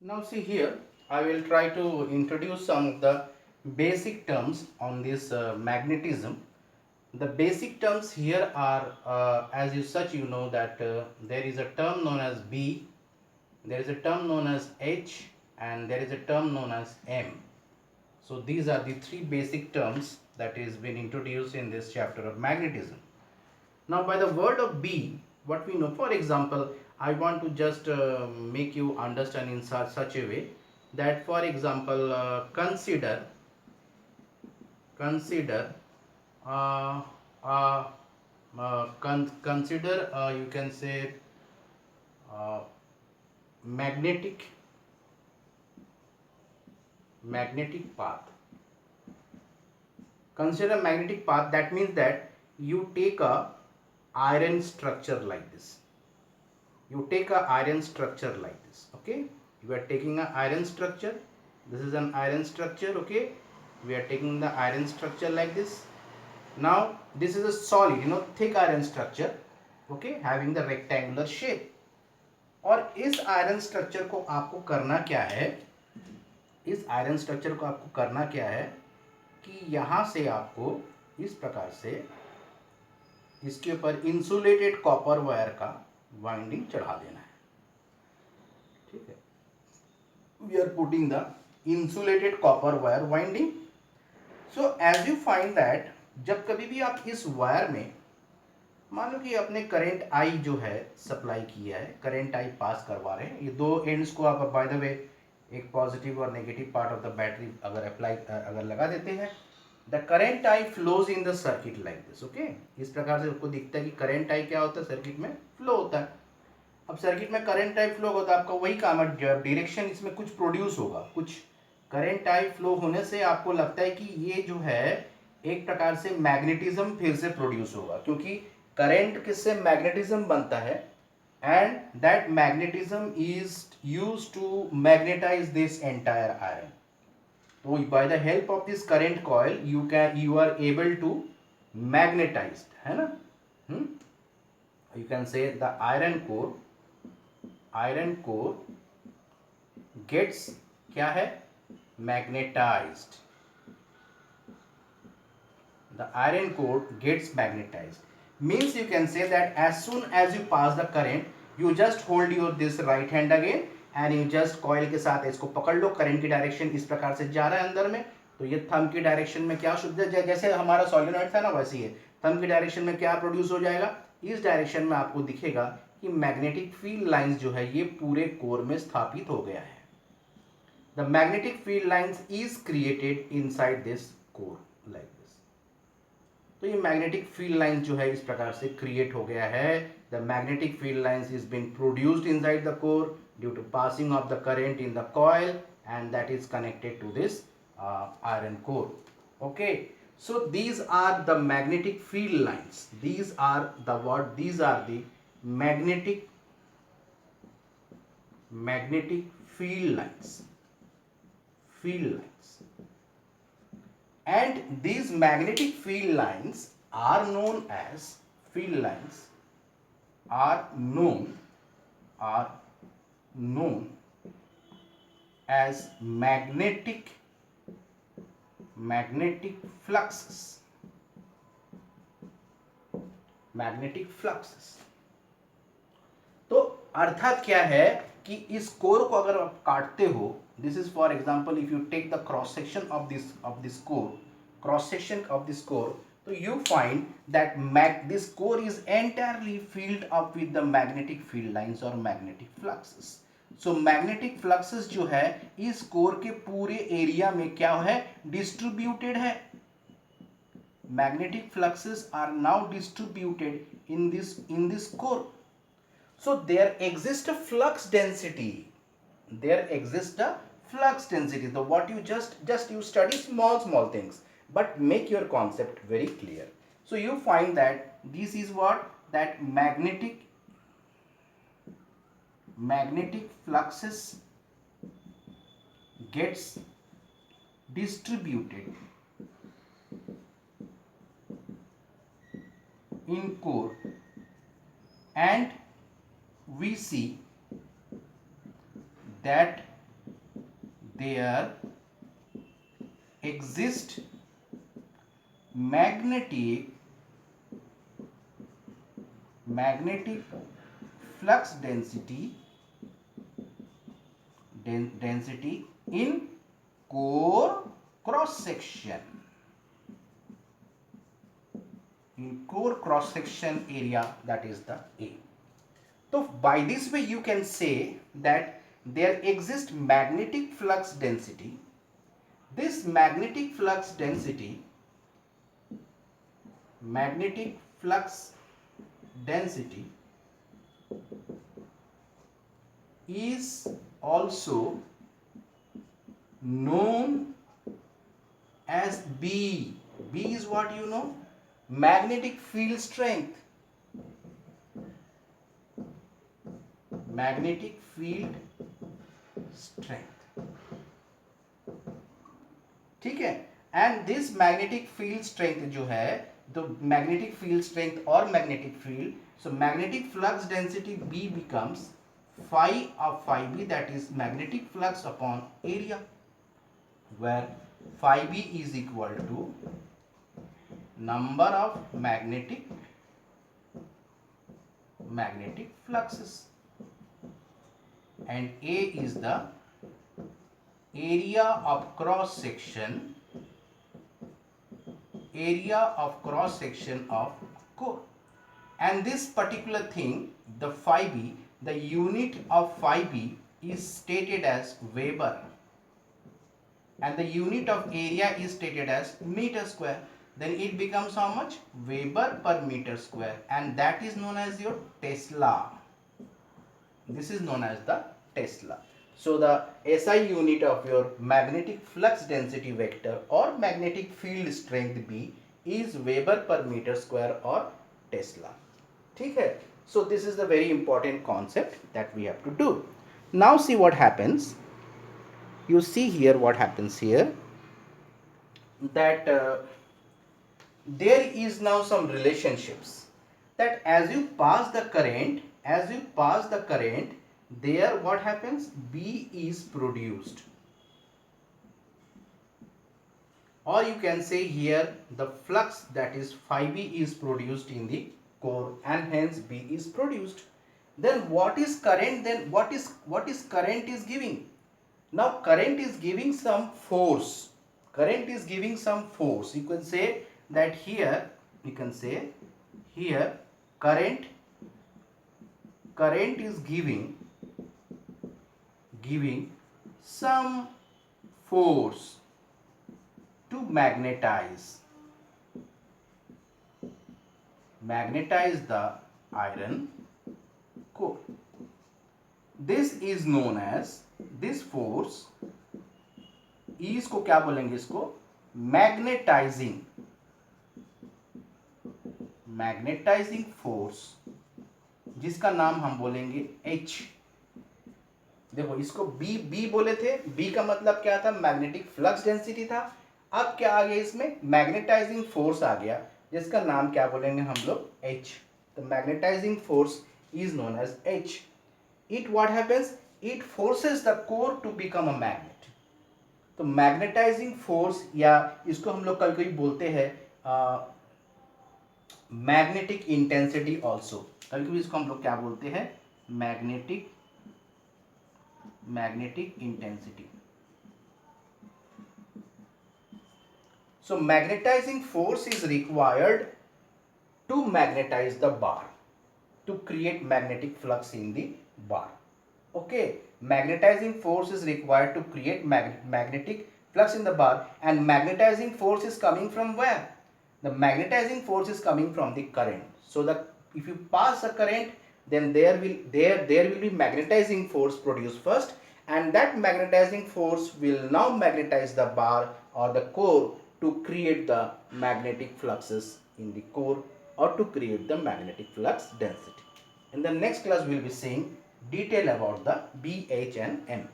Now see here, I will try to introduce some of the basic terms on this magnetism. The basic terms here are, as you such you know that there is a term known as B, there is a term known as H, and there is a term known as M. So these are the three basic terms that is been introduced in this chapter of magnetism. Now by the word of B, what we know, for example, I want to just make you understand in such a way that, for example, consider uh, uh, consider you can say uh, magnetic magnetic path. Consider magnetic path, that means that you take a iron structure like this. You take a iron structure like this. Okay, you are taking an iron structure. This is an iron structure. Okay, we are taking the iron structure like this. Now this is a solid, thick iron structure. Okay, having the rectangular shape. और इस iron structure को आपको करना क्या है, इस iron structure को आपको करना क्या है कि यहां से आपको इस प्रकार से इसके ऊपर इंसुलेटेड कॉपर वायर का वाइंडिंग चढ़ा देना है. ठीक है, we are putting the insulated copper wire winding. So as you find that जब कभी भी आप इस वायर में मान लो कि अपने करंट आई जो है सप्लाई किया है, करंट आई पास करवा रहे हैं, ये दो एंड्स को आप बाय द वे एक पॉजिटिव और negative part of the battery अगर लगा देते हैं, the current I flows in the circuit like this. Okay, इस प्रकार से आपको दिखता है कि करंट आई क्या होता है, सर्किट में फ्लो होता है. अब सर्किट में करंट टाइप फ्लो होता है, आपका वही काम है, डायरेक्शन इसमें कुछ प्रोड्यूस होगा, कुछ करंट टाइप फ्लो होने से आपको लगता है कि ये जो है एक प्रकार से मैग्नेटिज्म फिर से प्रोड्यूस होगा, क्योंकि करंट किससे मैग्नेटिज्म बनता है, and that magnetism is use to magnetize this entire iron. तो by the help of this current coil you are able to magnetize, है ना. You can say the iron core gets क्या है, magnetized. The iron core gets magnetized means you can say that as soon as you pass the current you just hold your this right hand again and you just coil के साथ इसको पकड़ लो. Current की direction इस प्रकार से जा रहा है अंदर में, तो ये थंब की डायरेक्शन में क्या शुद्ध जैसे हमारा सोलेनॉइड था ना, वैसे ही है. थंब की डायरेक्शन में क्या प्रोड्यूस हो जाएगा, इस डायरेक्शन में आपको दिखेगा कि मैग्नेटिक फील्ड लाइंस जो है ये पूरे कोर में स्थापित हो गया है. The magnetic field lines is created inside this core like this. तो ये मैग्नेटिक फील्ड लाइंस जो है इस प्रकार से क्रिएट हो गया है. The magnetic field lines is been produced inside the core due to passing of the current in the coil and that is connected to this iron core. Okay, so these are the magnetic field lines. These are the what, these are the magnetic field lines, and these magnetic field lines are known as are known are known as magnetic fluxes. तो अर्थात क्या है कि इस core को अगर आप काटते हो, this is for example if you take the cross section of this core, तो you find that this core is entirely filled up with the magnetic field lines और magnetic fluxes. So magnetic fluxes जो है इस core के पूरे area में क्या है, डिस्ट्रीब्यूटेड है. magnetic fluxes are now distributed in this core. So there exists a flux density. So what you just you study small things, but make your concept very clear. So you find that this is what, that magnetic fluxes gets distributed in core, and we see that there exist magnetic flux density in core cross section, area, that is the A. So by this way you can say that there exists magnetic flux density. This magnetic flux density is also known as B. B is what you know? Magnetic field strength. Magnetic field strength. ठीक है. And this magnetic field strength जो है, the magnetic field strength or magnetic field, so magnetic flux density B becomes phi of phi B, that is magnetic flux upon area, where phi B is equal to number of magnetic fluxes, and A is the area of cross section of core. And this particular thing, the phi B, the unit of phi B is stated as Weber, and the unit of area is stated as meter square. Then it becomes how much? Weber per meter square, and that is known as your Tesla. This is known as the Tesla. So the SI unit of your magnetic flux density vector or magnetic field strength B is Weber per meter square or Tesla. ठीक है? So this is the very important concept that we have to do. Now see what happens. You see here what happens here, that there is now some relationships, that as you pass the current, there what happens? B is produced, or you can say here the flux, that is phi B, is produced in the core, and hence B is produced. Then what is current? Then what is current is giving? Now current is giving some force. You can say that here, current is giving some force to magnetize the iron core. This is known as, this force, इसको क्या बोलेंगे? इसको magnetising force, जिसका नाम हम बोलेंगे H. देखो इसको B बोले थे. B का मतलब क्या था? मैग्नेटिक फ्लक्स डेंसिटी था. अब क्या आ गया इसमें? मैग्नेटाइजिंग फोर्स आ गया, जिसका नाम क्या बोलेंगे हम लोग? H. तो magnetizing force is known as H. It what happens? It forces the core to become a magnet. तो मैग्नेटाइजिंग फोर्स, या इसको हम लोग कभी बोलते हैं मैग्नेटिक इंटेंसिटी ऑल्सो. कभी इसको हम लोग क्या बोलते हैं? Magnetic intensity. So magnetizing force is required to magnetize the bar, to create magnetic flux in the bar. Okay, magnetizing force is required to create magnetic flux in the bar, and magnetizing force is coming from where? The magnetizing force is coming from the current. So that if you pass a current, then there will be magnetizing force produced first, and that magnetizing force will now magnetize the bar or the core to create the magnetic fluxes in the core, or to create the magnetic flux density. In the next class we will be seeing detail about the B, H and M.